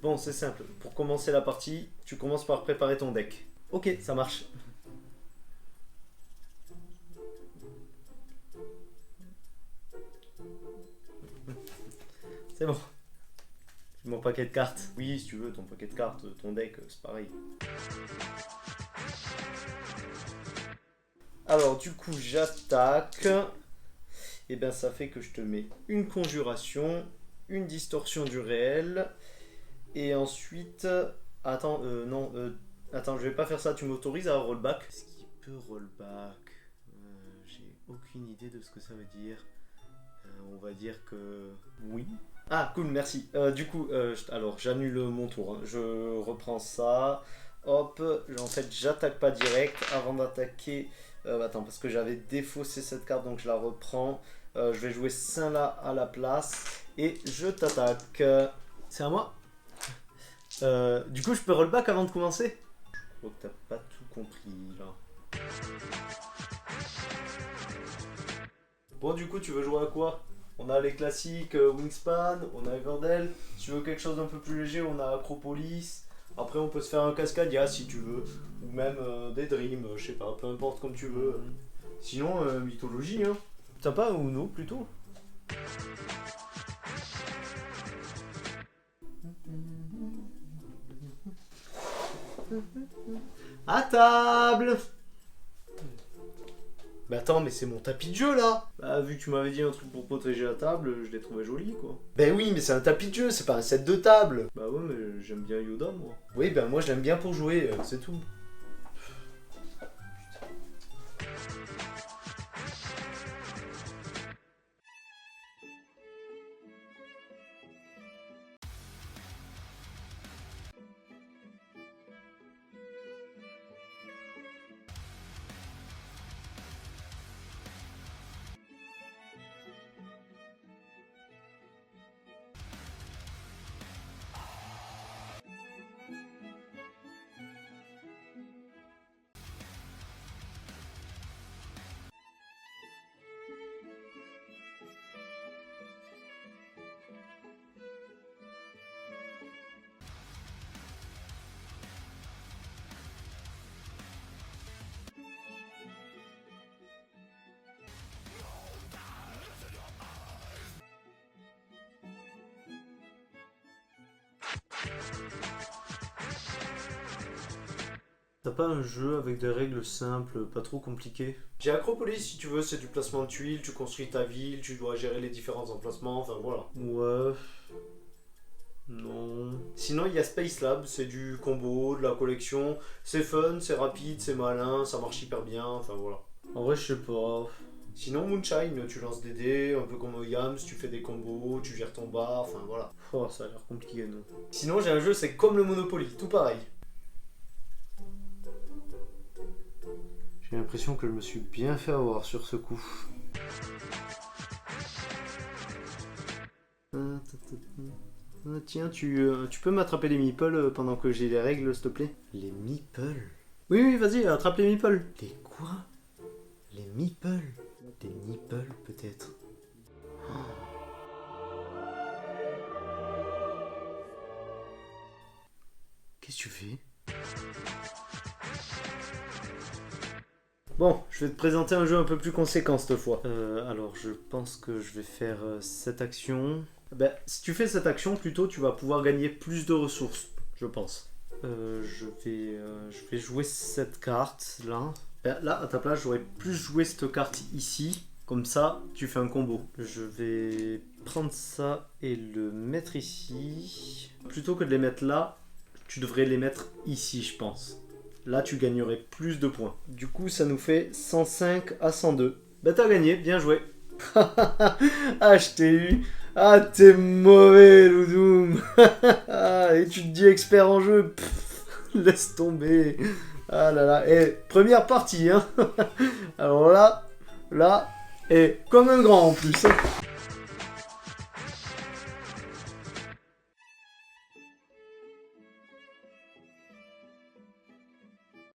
Bon, c'est simple. Pour commencer la partie, tu commences par préparer ton deck. Ok, ça marche. C'est bon. J'ai mon paquet de cartes. Oui, si tu veux, ton paquet de cartes, ton deck, c'est pareil. Alors, du coup, j'attaque. Et bien, ça fait que je te mets une conjuration, une distorsion du réel. Et ensuite... Attends, non, attends, je vais pas faire ça. Tu m'autorises à rollback? Est-ce qu'il peut rollback? J'ai aucune idée de ce que ça veut dire. On va dire que... Oui. Ah, cool, merci. Du coup, alors, j'annule mon tour. Hein. Je reprends ça. Hop, en fait, j'attaque pas direct. Avant d'attaquer... attends, parce que j'avais défaussé cette carte, donc je la reprends. Je vais jouer Saint-La à la place. Et je t'attaque. C'est à moi. Du coup, je peux rollback avant de commencer? Je crois que t'as pas tout compris, là. Bon, du coup, tu veux jouer à quoi? On a les classiques Wingspan, on a Everdell. Si tu veux quelque chose d'un peu plus léger, on a Acropolis. Après, on peut se faire un Cascadia si tu veux. Ou même des Dreams, je sais pas, peu importe comme tu veux. Sinon, mythologie, hein. T'as pas un Uno plutôt? À table! Mais attends, mais c'est mon tapis de jeu là! Bah, vu que tu m'avais dit un truc pour protéger la table, je l'ai trouvé joli quoi. Ben oui, mais c'est un tapis de jeu, c'est pas un set de table! Bah ouais, mais j'aime bien Yoda moi. Oui, ben moi je l'aime bien pour jouer, c'est tout. T'as pas un jeu avec des règles simples, pas trop compliquées? J'ai Acropolis si tu veux, c'est du placement de tuiles, tu construis ta ville, tu dois gérer les différents emplacements, enfin voilà. Ouais. Non. Sinon il y a Space Lab, c'est du combo, de la collection, c'est fun, c'est rapide, c'est malin, ça marche hyper bien, enfin voilà. En vrai je sais pas. Sinon Moonshine, tu lances des dés, un peu comme Yams, tu fais des combos, tu gères ton bar, enfin voilà. Oh ça a l'air compliqué non. Sinon j'ai un jeu, c'est comme le Monopoly, tout pareil. J'ai l'impression que je me suis bien fait avoir sur ce coup. Tiens, tu peux m'attraper les meeples pendant que j'ai les règles, s'il te plaît? Les meeples? Oui, oui, vas-y, attrape les meeples. Les quoi? Les meeples? Des nipples, peut-être. Qu'est-ce que tu fais? Bon, je vais te présenter un jeu un peu plus conséquent cette fois. Alors, je pense que je vais faire cette action. Ben, si tu fais cette action, plutôt, tu vas pouvoir gagner plus de ressources, je pense. Je vais jouer cette carte là. Ben, là, à ta place, j'aurais plus joué cette carte ici. Comme ça, tu fais un combo. Je vais prendre ça et le mettre ici. Plutôt que de les mettre là, tu devrais les mettre ici, je pense. Là, tu gagnerais plus de points. Du coup, ça nous fait 105 à 102. Bah, t'as gagné, bien joué. Ah, je t'ai eu. Ah, t'es mauvais, Loudoum. Et tu te dis expert en jeu. Pff, laisse tomber. Ah là là. Et première partie, hein. Alors là, et comme un grand en plus.